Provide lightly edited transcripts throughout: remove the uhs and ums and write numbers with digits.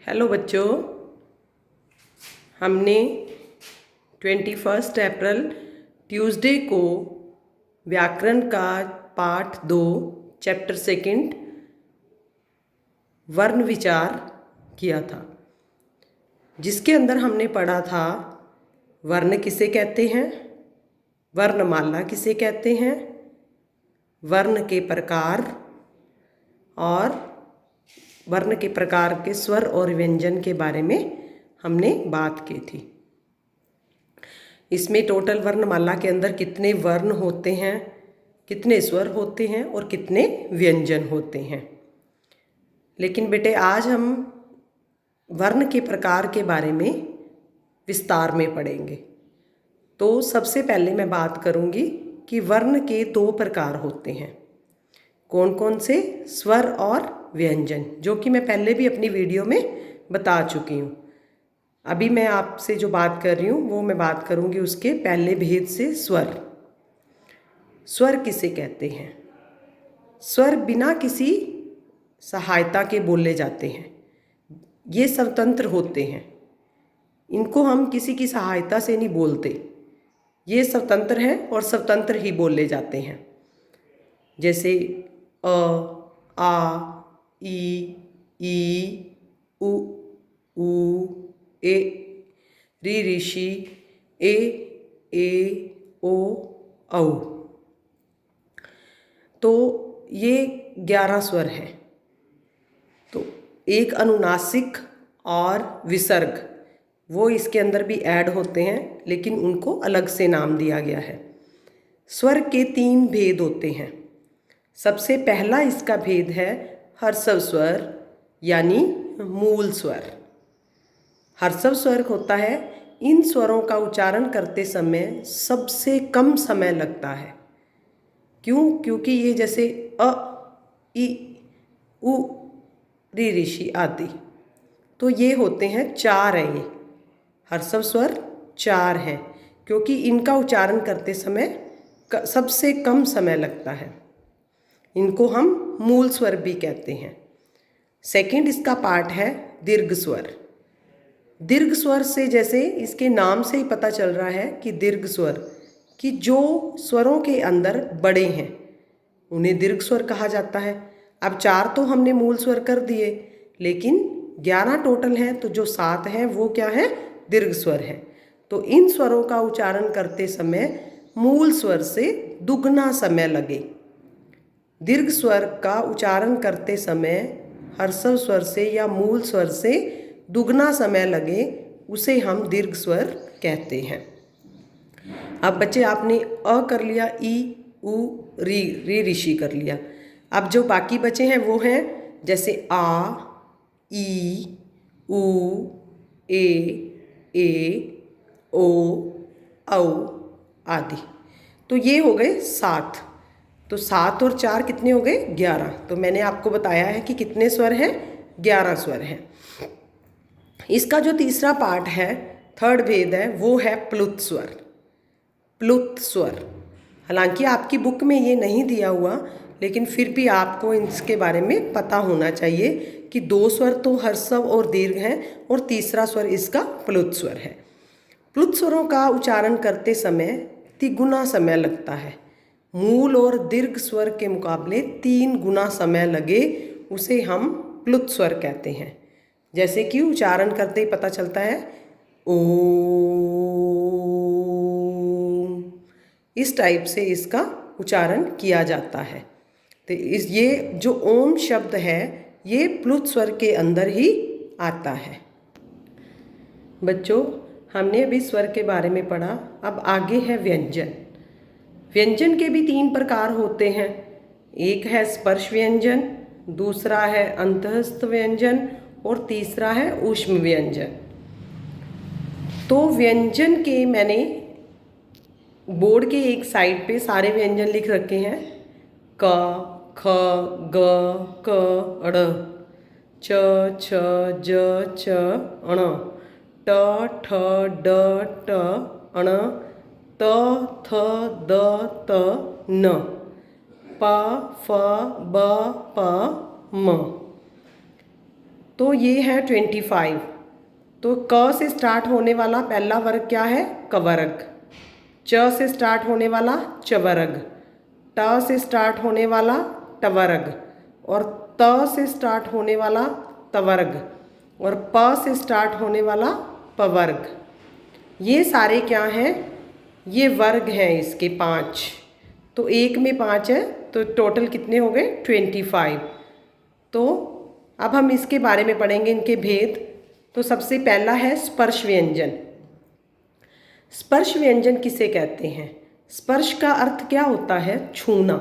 Hello बच्चों, हमने 21 अप्रैल Tuesday को व्याकरण का पाठ 2 चैप्टर 2 वर्ण विचार किया था, जिसके अंदर हमने पढ़ा था वर्ण किसे कहते हैं, वर्णमाला किसे कहते हैं, वर्ण के प्रकार और वर्ण के प्रकार के स्वर और व्यंजन के बारे में हमने बात की थी। इसमें टोटल वर्णमाला के अंदर कितने वर्ण होते हैं, कितने स्वर होते हैं और कितने व्यंजन होते हैं। लेकिन बेटे आज हम वर्ण के प्रकार के बारे में विस्तार में पढ़ेंगे। तो सबसे पहले मैं बात करूंगी कि वर्ण के 2 प्रकार होते हैं। कौन कौन से? स्वर और व्यंजन, जो कि मैं पहले भी अपनी वीडियो में बता चुकी हूँ। अभी मैं आपसे जो बात कर रही हूँ वो मैं बात करूँगी उसके पहले भेद से। स्वर, स्वर किसे कहते हैं? स्वर बिना किसी सहायता के बोले जाते हैं। ये स्वतंत्र होते हैं, इनको हम किसी की सहायता से नहीं बोलते। ये स्वतंत्र हैं और स्वतंत्र ही बोले जाते हैं। जैसे अ, आ, ई, उ, ए, ऋषि, ए, ओ, औ। तो ये 11 स्वर हैं। तो एक अनुनासिक और विसर्ग वो इसके अंदर भी ऐड होते हैं, लेकिन उनको अलग से नाम दिया गया है। स्वर के 3 भेद होते हैं। सबसे पहला इसका भेद है हर्षव स्वर यानी मूल स्वर। हर्षव स्वर होता है, इन स्वरों का उच्चारण करते समय सबसे कम समय लगता है। क्यों? क्योंकि ये जैसे अ, ई, उ, ऋषि आदि, तो ये होते हैं 4 हैं। ये हर्षव स्वर 4 हैं क्योंकि इनका उच्चारण करते समय सबसे कम समय लगता है। इनको हम मूल स्वर भी कहते हैं। सेकंड इसका पार्ट है दीर्घ स्वर। दीर्घ स्वर से, जैसे इसके नाम से ही पता चल रहा है कि दीर्घ स्वर, कि जो स्वरों के अंदर बड़े हैं उन्हें दीर्घ स्वर कहा जाता है। अब 4 तो हमने मूल स्वर कर दिए, लेकिन 11 टोटल हैं, तो जो 7 हैं वो क्या है? दीर्घ स्वर है। तो इन स्वरों का उच्चारण करते समय मूल स्वर से दुगना समय लगे। दीर्घ स्वर का उच्चारण करते समय हर्षव स्वर से या मूल स्वर से दुगना समय लगे, उसे हम दीर्घ स्वर कहते हैं। अब बच्चे आपने अ कर लिया, ई, उ, री, ऋषि कर लिया। अब जो बाकी बचे हैं वो हैं जैसे आ, ई, उ, ए, ओ, औ आदि। तो ये हो गए 7। तो 7 और 4 कितने हो गए? 11। तो मैंने आपको बताया है कि कितने स्वर हैं? 11 स्वर हैं। इसका जो तीसरा पार्ट है, थर्ड भेद है, वो है प्लुत स्वर। प्लुत स्वर, हालांकि आपकी बुक में ये नहीं दिया हुआ, लेकिन फिर भी आपको इसके बारे में पता होना चाहिए कि 2 स्वर तो हर्षव और दीर्घ हैं और तीसरा स्वर इसका प्लुत स्वर है। प्लुत स्वरों का उच्चारण करते समय तिगुना समय लगता है। मूल और दीर्घ स्वर के मुकाबले 3 गुना समय लगे, उसे हम प्लुत स्वर कहते हैं। जैसे कि उच्चारण करते ही पता चलता है ओम, इस टाइप से इसका उच्चारण किया जाता है। तो ये जो ओम शब्द है ये प्लुत स्वर के अंदर ही आता है। बच्चों, हमने अभी स्वर के बारे में पढ़ा, अब आगे है व्यंजन। व्यंजन के भी 3 प्रकार होते हैं। एक है स्पर्श व्यंजन, दूसरा है अंतःस्थ व्यंजन और तीसरा है ऊष्म व्यंजन। तो व्यंजन के मैंने बोर्ड के एक साइड पे सारे व्यंजन लिख रखे हैं। क, ख, ग, क, ड़, च, छ, ज, च, ण, ट, ठ, ड, ट, ण, त, थ, द, त, न, प, फ, ब, प, म। तो ये है 25। तो क से स्टार्ट होने वाला पहला वर्ग क्या है? कवर्ग। च से स्टार्ट होने वाला चवर्ग। ट से स्टार्ट होने वाला टवर्ग। और त से स्टार्ट होने वाला तवर्ग। और प से स्टार्ट होने वाला पवर्ग। ये सारे क्या हैं? ये वर्ग हैं इसके 5। तो एक में 5 है, तो टोटल कितने हो गए? 25। तो अब हम इसके बारे में पढ़ेंगे, इनके भेद। तो सबसे पहला है स्पर्श व्यंजन। स्पर्श व्यंजन किसे कहते हैं? स्पर्श का अर्थ क्या होता है? छूना।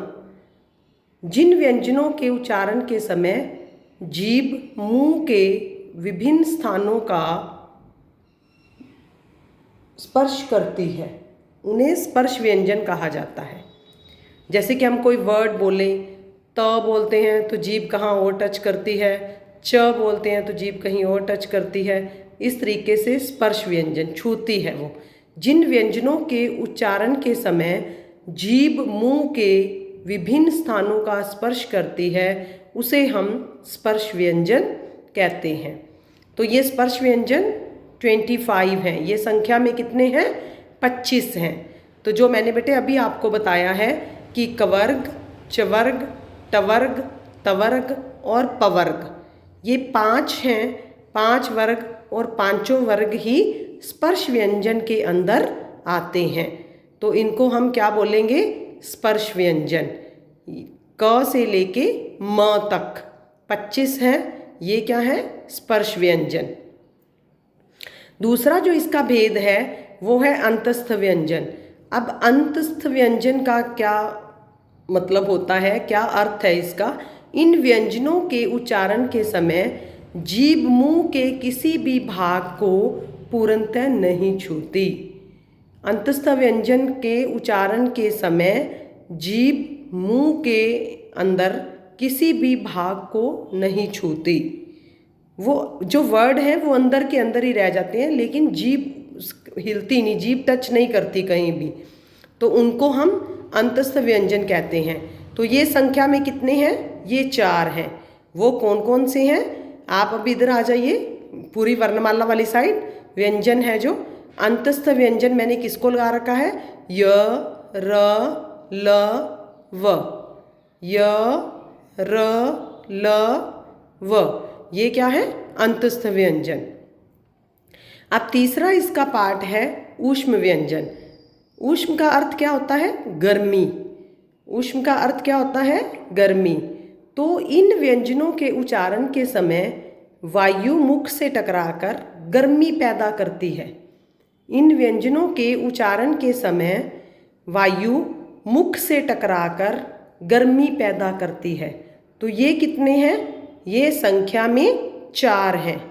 जिन व्यंजनों के उच्चारण के समय जीभ मुंह के विभिन्न स्थानों का स्पर्श करती है, उन्हें स्पर्श व्यंजन कहा जाता है। जैसे कि हम कोई वर्ड बोले, त बोलते हैं तो जीभ कहाँ और टच करती है, च बोलते हैं तो जीभ कहीं और टच करती है। इस तरीके से स्पर्श व्यंजन छूती है वो। जिन व्यंजनों के उच्चारण के समय जीभ मुंह के विभिन्न स्थानों का स्पर्श करती है, उसे हम स्पर्श व्यंजन कहते हैं। तो ये स्पर्श व्यंजन 25 हैं। ये संख्या में कितने हैं? 25 हैं। तो जो मैंने बेटे अभी आपको बताया है कि कवर्ग, चवर्ग, टवर्ग, तवर्ग और पवर्ग, ये 5 हैं। 5 वर्ग और पांचों वर्ग ही स्पर्श व्यंजन के अंदर आते हैं। तो इनको हम क्या बोलेंगे? स्पर्श व्यंजन। क से लेके म तक 25 हैं। ये क्या है? स्पर्श व्यंजन। दूसरा जो इसका भेद है वो है अंतस्थ व्यंजन। अब अंतस्थ व्यंजन का क्या मतलब होता है, क्या अर्थ है इसका? इन व्यंजनों के उच्चारण के समय जीभ मुंह के किसी भी भाग को पूर्णतः नहीं छूती। अंतस्थ व्यंजन के उच्चारण के समय जीभ मुंह के अंदर किसी भी भाग को नहीं छूती। वो जो वर्ड है वो अंदर के अंदर ही रह जाते हैं, लेकिन जीभ हिलती नहीं, जीभ टच नहीं करती कहीं भी। तो उनको हम अंतस्थ व्यंजन कहते हैं। तो ये संख्या में कितने हैं? ये 4 हैं। वो कौन कौन से हैं? आप अभी इधर आ जाइए, पूरी वर्णमाला वाली साइड। व्यंजन है जो अंतस्थ व्यंजन, मैंने किसको लगा रखा है? य, र, ल, व। य, र, ल, व। ये क्या है? अंतस्थ व्यंजन। अब तीसरा इसका पार्ट है ऊष्म व्यंजन। ऊष्म का अर्थ क्या होता है? गर्मी। ऊष्म का अर्थ क्या होता है? गर्मी। तो इन व्यंजनों के उच्चारण के समय वायु मुख से टकराकर गर्मी पैदा करती है। इन व्यंजनों के उच्चारण के समय वायु मुख से टकराकर गर्मी पैदा करती है। तो ये कितने हैं? ये संख्या में 4 हैं।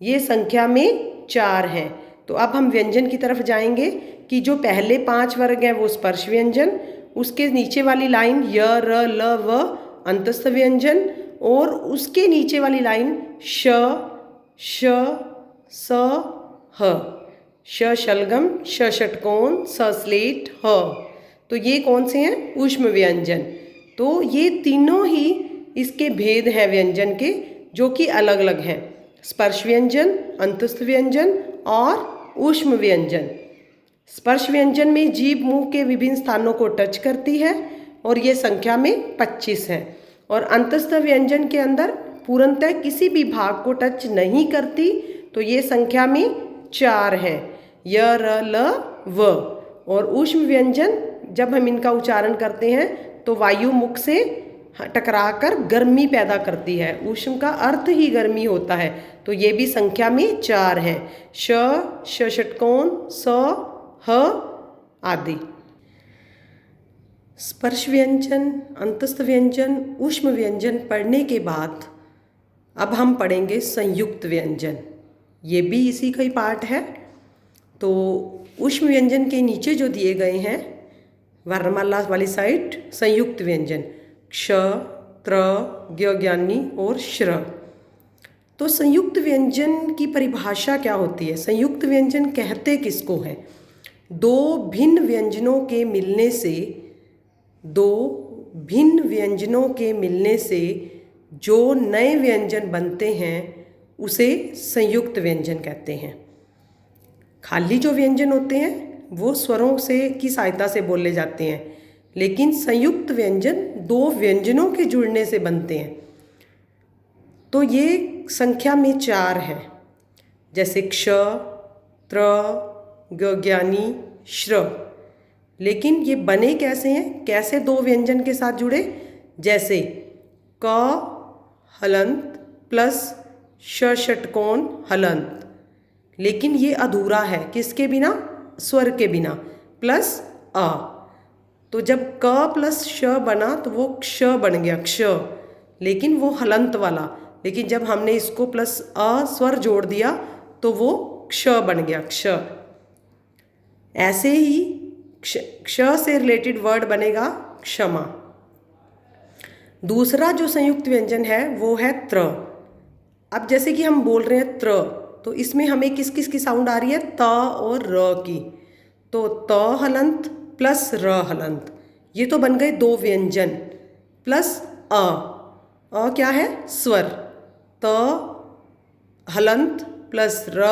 ये संख्या में 4 हैं। तो अब हम व्यंजन की तरफ जाएंगे कि जो पहले 5 वर्ग हैं वो स्पर्श व्यंजन, उसके नीचे वाली लाइन य, र, ल, व अंतस्थ व्यंजन, और उसके नीचे वाली लाइन श, श, स, ह। श शलगम, श षटकोण, स स्लेट, ह। तो ये कौन से हैं? ऊष्म व्यंजन। तो ये तीनों ही इसके भेद हैं व्यंजन के, जो कि अलग अलग हैं। स्पर्श व्यंजन, अंतस्थ व्यंजन और ऊष्म व्यंजन। स्पर्श व्यंजन में जीभ मुंह के विभिन्न स्थानों को टच करती है और ये संख्या में 25 है। और अंतस्थ व्यंजन के अंदर पूर्णतः किसी भी भाग को टच नहीं करती, तो ये संख्या में 4 है। य, र, ल, व। और ऊष्म व्यंजन जब हम इनका उच्चारण करते हैं तो वायु मुख से टकराकर गर्मी पैदा करती है। ऊष्म का अर्थ ही गर्मी होता है। तो ये भी संख्या में 4 हैं। श, श षटकोण, स, ह आदि। स्पर्श व्यंजन, अंतस्थ व्यंजन, ऊष्म व्यंजन पढ़ने के बाद अब हम पढ़ेंगे संयुक्त व्यंजन। ये भी इसी का ही पार्ट है। तो ऊष्म व्यंजन के नीचे जो दिए गए हैं वर्णमाला वाली साइड, संयुक्त व्यंजन क्ष, त्र, ज्ञ, ज्ञानी और श्र। तो संयुक्त व्यंजन की परिभाषा क्या होती है? संयुक्त व्यंजन कहते किसको है? दो भिन्न व्यंजनों के मिलने से जो नए व्यंजन बनते हैं उसे संयुक्त व्यंजन कहते हैं। खाली जो व्यंजन होते हैं वो स्वरों से की सहायता से बोले जाते हैं, लेकिन संयुक्त व्यंजन दो व्यंजनों के जुड़ने से बनते हैं। तो ये संख्या में 4 हैं, जैसे क्ष, त्र, ग ज्ञानी, श्र। लेकिन ये बने कैसे हैं, कैसे दो व्यंजन के साथ जुड़े? जैसे क हलंत प्लस श षटकोण हलंत, लेकिन ये अधूरा है, किसके बिना? स्वर के बिना, प्लस अ। तो जब क प्लस श बना तो वो क्ष बन गया, क्ष, लेकिन वो हलंत वाला। लेकिन जब हमने इसको प्लस अ स्वर जोड़ दिया तो वो क्ष बन गया, क्ष। ऐसे ही क्ष से रिलेटेड वर्ड बनेगा क्षमा। दूसरा जो संयुक्त व्यंजन है वो है त्र। अब जैसे कि हम बोल रहे हैं त्र, तो इसमें हमें किस किस की साउंड आ रही है? त और र की। तो त हलंत प्लस र हलंत, ये तो बन गए दो व्यंजन, प्लस अ। अ क्या है? स्वर। त हलंत प्लस र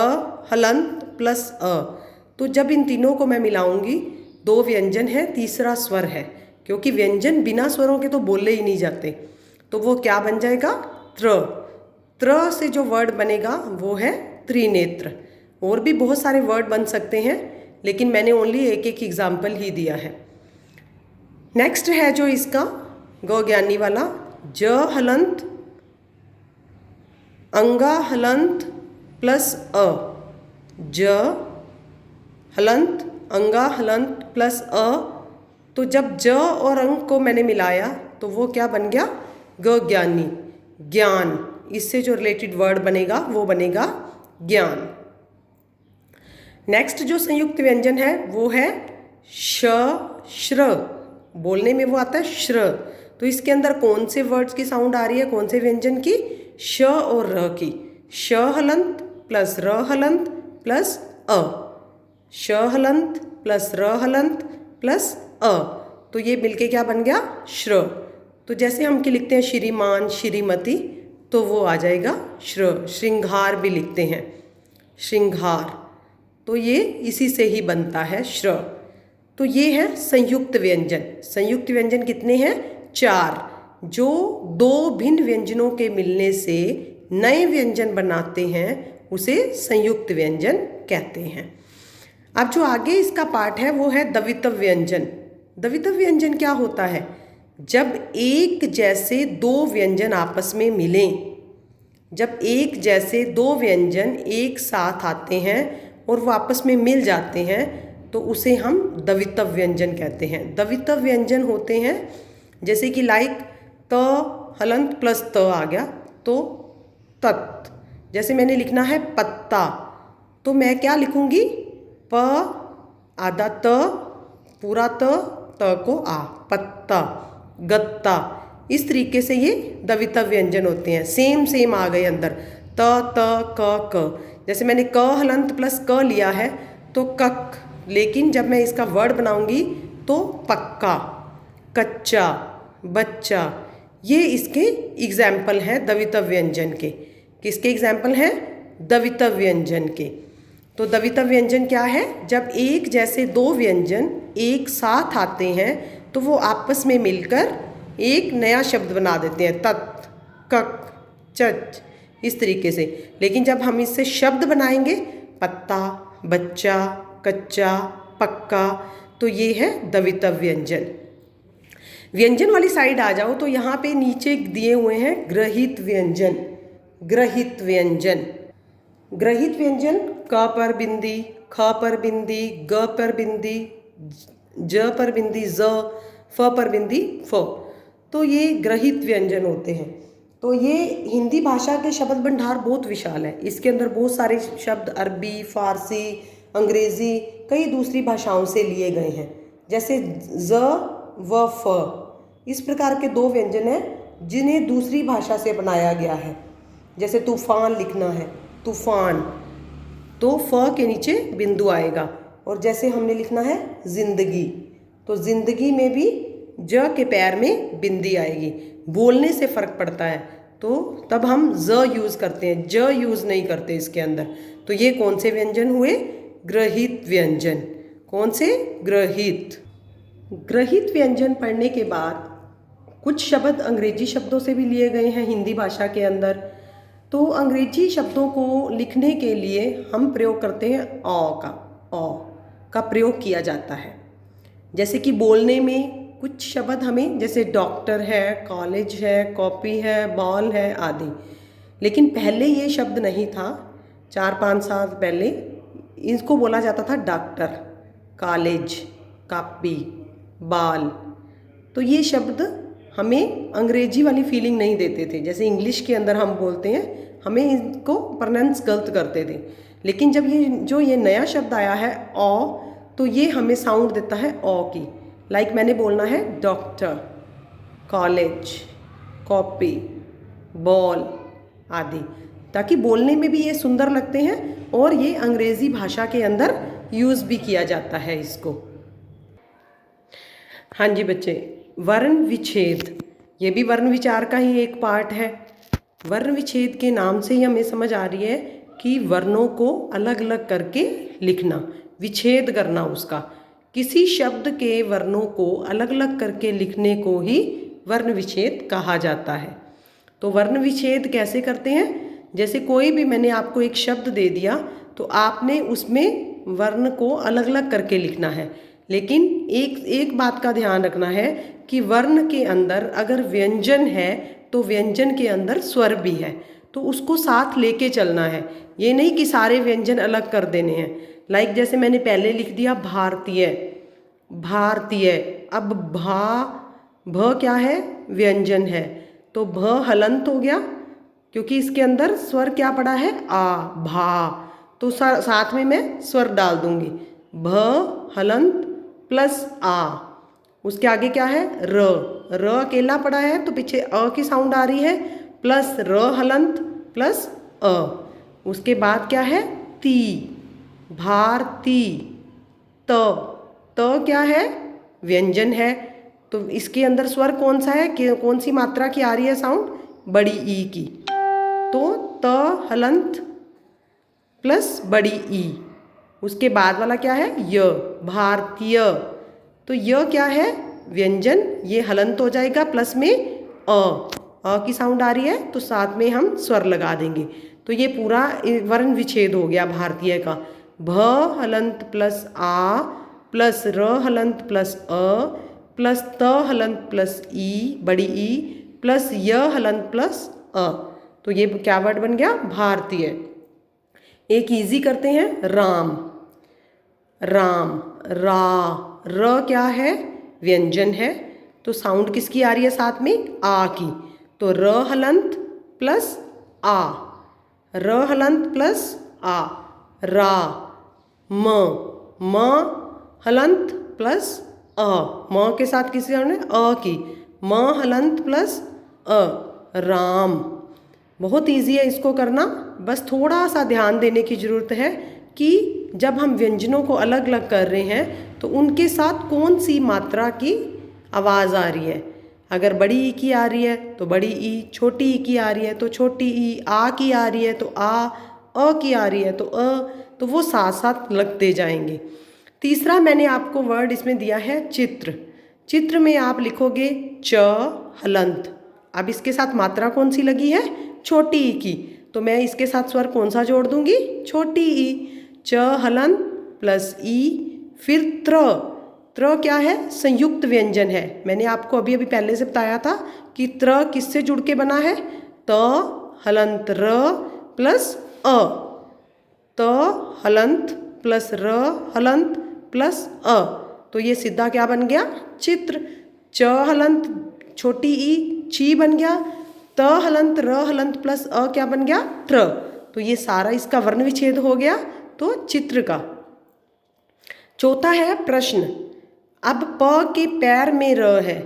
हलंत प्लस अ। तो जब इन तीनों को मैं मिलाऊंगी, दो व्यंजन है, तीसरा स्वर है, क्योंकि व्यंजन बिना स्वरों के तो बोले ही नहीं जाते। तो वो क्या बन जाएगा? त्र। त्र से जो वर्ड बनेगा वो है त्रिनेत्र। और भी बहुत सारे वर्ड बन सकते हैं, लेकिन मैंने ओनली एक एक एग्जाम्पल ही दिया है। नेक्स्ट है जो इसका ग ज्ञानी वाला, ज हलंत अंगा हलंत प्लस अ। ज हलंत अंगा हलंत प्लस अ। तो जब ज और अंग को मैंने मिलाया तो वो क्या बन गया? ग ज्ञानी, ज्ञान। इससे जो रिलेटेड वर्ड बनेगा वो बनेगा ज्ञान। नेक्स्ट जो संयुक्त व्यंजन है वो है श श्र। बोलने में वो आता है श्र। तो इसके अंदर कौन से वर्ड्स की साउंड आ रही है, कौन से व्यंजन की? श और र की। श हलंत प्लस र हलंत प्लस अ। श हलंत प्लस र हलंत प्लस अ। तो ये मिलके क्या बन गया? श्र। तो जैसे हम कि लिखते हैं श्रीमान, श्रीमती, तो वो आ जाएगा श्र। श्रृंगार भी लिखते हैं, श्रृंगार, तो ये इसी से ही बनता है श्र। तो ये है संयुक्त व्यंजन। संयुक्त व्यंजन कितने हैं? 4, जो दो भिन्न व्यंजनों के मिलने से नए व्यंजन बनाते हैं, उसे संयुक्त व्यंजन कहते हैं। अब जो आगे इसका पार्ट है वो है द्वित्व व्यंजन। द्वित्व व्यंजन क्या होता है? जब एक जैसे दो व्यंजन आपस में मिलें, जब एक जैसे दो व्यंजन एक साथ आते हैं और वो आपस में मिल जाते हैं, तो उसे हम द्वित्व व्यंजन कहते हैं। द्वित्व व्यंजन होते हैं जैसे कि लाइक त हलंत प्लस त आ गया तो तत्। जैसे मैंने लिखना है पत्ता, तो मैं क्या लिखूंगी? प आधा त पूरा त को आ, पत्ता, गत्ता। इस तरीके से ये द्वित्व व्यंजन होते हैं। सेम आ गए अंदर, त क। जैसे मैंने क हलंत प्लस क लिया है तो कक, लेकिन जब मैं इसका वर्ड बनाऊंगी तो पक्का, कच्चा, बच्चा। ये इसके एग्जाम्पल हैं द्वित्व व्यंजन के। किसके एग्जाम्पल हैं? द्वित्व व्यंजन के। तो द्वित्व व्यंजन क्या है? जब एक जैसे दो व्यंजन एक साथ आते हैं तो वो आपस में मिलकर एक नया शब्द बना देते हैं, तत्, कक, चच, इस तरीके से। लेकिन जब हम इससे शब्द बनाएंगे, पत्ता, बच्चा, कच्चा, पक्का, तो ये है द्वित्व व्यंजन। व्यंजन वाली साइड आ जाओ तो यहाँ पे नीचे दिए हुए हैं ग्रहित व्यंजन। ग्रहित व्यंजन, ग्रहित व्यंजन क पर बिंदी, ख पर बिंदी, ग पर बिंदी, ज पर बिंदी, ज, फ पर बिंदी, फ। तो ये ग्रहित व्यंजन होते हैं। तो ये हिंदी भाषा के शब्द भंडार बहुत विशाल है। इसके अंदर बहुत सारे शब्द अरबी, फारसी, अंग्रेज़ी, कई दूसरी भाषाओं से लिए गए हैं। जैसे ज व फ, इस प्रकार के दो व्यंजन हैं जिन्हें दूसरी भाषा से बनाया गया है। जैसे तूफान लिखना है, तूफान, तो फ के नीचे बिंदु आएगा। और जैसे हमने लिखना है जिंदगी, तो जिंदगी में भी ज के पैर में बिंदी आएगी। बोलने से फ़र्क पड़ता है। तो तब हम ज यूज़ करते हैं, ज यूज़ नहीं करते इसके अंदर। तो ये कौन से व्यंजन हुए? ग्रहित व्यंजन। कौन से? ग्रहित। ग्रहित व्यंजन पढ़ने के बाद कुछ शब्द अंग्रेजी शब्दों से भी लिए गए हैं हिंदी भाषा के अंदर। तो अंग्रेजी शब्दों को लिखने के लिए हम प्रयोग करते हैं अ का प्रयोग किया जाता है। जैसे कि बोलने में कुछ शब्द हमें, जैसे डॉक्टर है, कॉलेज है, कॉपी है, बॉल है आदि। लेकिन पहले ये शब्द नहीं था, 4-5 साल पहले इसको बोला जाता था डॉक्टर, कॉलेज, कॉपी, बॉल। तो ये शब्द हमें अंग्रेजी वाली फीलिंग नहीं देते थे। जैसे इंग्लिश के अंदर हम बोलते हैं, हमें इनको प्रोनाउंस गलत करते थे। लेकिन जब ये नया शब्द आया है औ, तो ये हमें साउंड देता है औ की। लाइक मैंने बोलना है डॉक्टर, कॉलेज, कॉपी, बॉल आदि, ताकि बोलने में भी ये सुंदर लगते हैं और ये अंग्रेजी भाषा के अंदर यूज़ भी किया जाता है इसको। हाँ जी बच्चे, वर्ण विच्छेद, ये भी वर्ण विचार का ही एक पार्ट है। वर्ण विच्छेद के नाम से ही हमें समझ आ रही है कि वर्णों को अलग अलग करके लिखना, विच्छेद करना उसका। किसी शब्द के वर्णों को अलग अलग करके लिखने को ही वर्ण विच्छेद कहा जाता है। तो वर्ण विच्छेद कैसे करते हैं? जैसे कोई भी मैंने आपको एक शब्द दे दिया, तो आपने उसमें वर्ण को अलग अलग करके लिखना है। लेकिन एक बात का ध्यान रखना है कि वर्ण के अंदर अगर व्यंजन है तो व्यंजन के अंदर स्वर भी है, तो उसको साथ लेके चलना है। ये नहीं कि सारे व्यंजन अलग कर देने हैं। लाइक जैसे मैंने पहले लिख दिया भारतीय, भारतीय। अब भ क्या है? व्यंजन है, तो भ हलंत हो गया, क्योंकि इसके अंदर स्वर क्या पड़ा है? आ, भा। तो साथ में मैं स्वर डाल दूंगी, भ हलंत प्लस आ। उसके आगे क्या है? र अकेला पड़ा है तो पीछे अ की साउंड आ रही है, प्लस र हलंत प्लस अ। उसके बाद क्या है? ती, भारती। त क्या है? व्यंजन है, तो इसके अंदर स्वर कौन सा है, कौन सी मात्रा की आ रही है साउंड? बड़ी ई की। तो त हलंत प्लस बड़ी ई। उसके बाद वाला क्या है? य, भारतीय। तो य क्या है? व्यंजन, ये हलंत हो जाएगा, प्लस में अ की साउंड आ रही है, तो साथ में हम स्वर लगा देंगे। तो ये पूरा वर्ण विच्छेद हो गया भारतीय का। भ हलंत प्लस आ प्लस र हलंत प्लस अ प्लस त हलंत प्लस ई, बड़ी ई, प्लस य हलंत प्लस अ। तो ये क्या वर्ड बन गया? भारतीय। एक इजी करते हैं, राम, राम, रा। र क्या है? व्यंजन है, तो साउंड किसकी आ रही है साथ में? आ की। तो र हलंत प्लस आ, र हलंत प्लस आ, रा। म हलंत प्लस अ, म के साथ किसी ने अ की, म हलंत प्लस अ, राम। बहुत ईजी है इसको करना, बस थोड़ा सा ध्यान देने की ज़रूरत है कि जब हम व्यंजनों को अलग अलग कर रहे हैं तो उनके साथ कौन सी मात्रा की आवाज़ आ रही है। अगर बड़ी ई की आ रही है तो बड़ी ई, छोटी ई की आ रही है तो छोटी ई, आ की आ रही है तो आ, अ की आ रही है तो अ, तो वो साथ साथ लगते जाएंगे। तीसरा मैंने आपको वर्ड इसमें दिया है चित्र। चित्र में आप लिखोगे च हलंत। अब इसके साथ मात्रा कौन सी लगी है? छोटी ई की, तो मैं इसके साथ स्वर कौन सा जोड़ दूंगी? छोटी ई। च हलंत प्लस ई, फिर त्र क्या है? संयुक्त व्यंजन है। मैंने आपको अभी पहले से बताया था कि त्र किससे जुड़ के बना है? त हलंत र प्लस अ, त हलंत प्लस र हलंत प्लस अ। तो ये सीधा क्या बन गया? चित्र। च हलंत छोटी ई, ची बन गया। त हलंत र हलंत प्लस अ क्या बन गया? त्र। तो ये सारा इसका वर्ण विच्छेद हो गया, तो चित्र का। चौथा है प्रश्न। अब प के पैर में र है,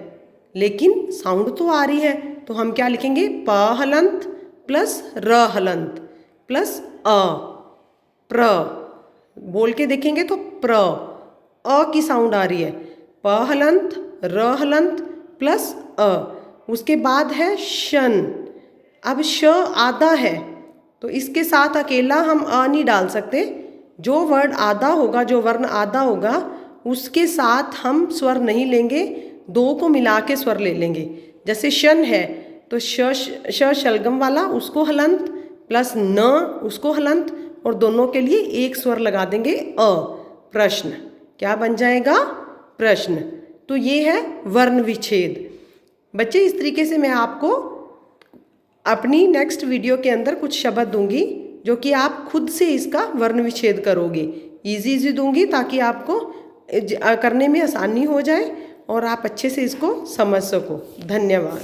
लेकिन साउंड तो आ रही है, तो हम क्या लिखेंगे? प हलंत प्लस र हलंत प्लस अ, प्र। बोल के देखेंगे तो प्र, अ की साउंड आ रही है। प हलंत र हलंत प्लस अ। उसके बाद है शन, अब श आधा है तो इसके साथ अकेला हम अ नहीं डाल सकते। जो वर्ड आधा होगा, जो वर्ण आधा होगा, उसके साथ हम स्वर नहीं लेंगे, दो को मिला के स्वर ले लेंगे। जैसे शन है तो श शलगम वाला, उसको हलंत प्लस न उसको हलंत, और दोनों के लिए एक स्वर लगा देंगे अ। प्रश्न क्या बन जाएगा? प्रश्न। तो ये है वर्ण विच्छेद। बच्चे इस तरीके से मैं आपको अपनी नेक्स्ट वीडियो के अंदर कुछ शब्द दूंगी जो कि आप खुद से इसका वर्ण विच्छेद करोगे। इजी दूंगी ताकि आपको करने में आसानी हो जाए और आप अच्छे से इसको समझ सको। धन्यवाद।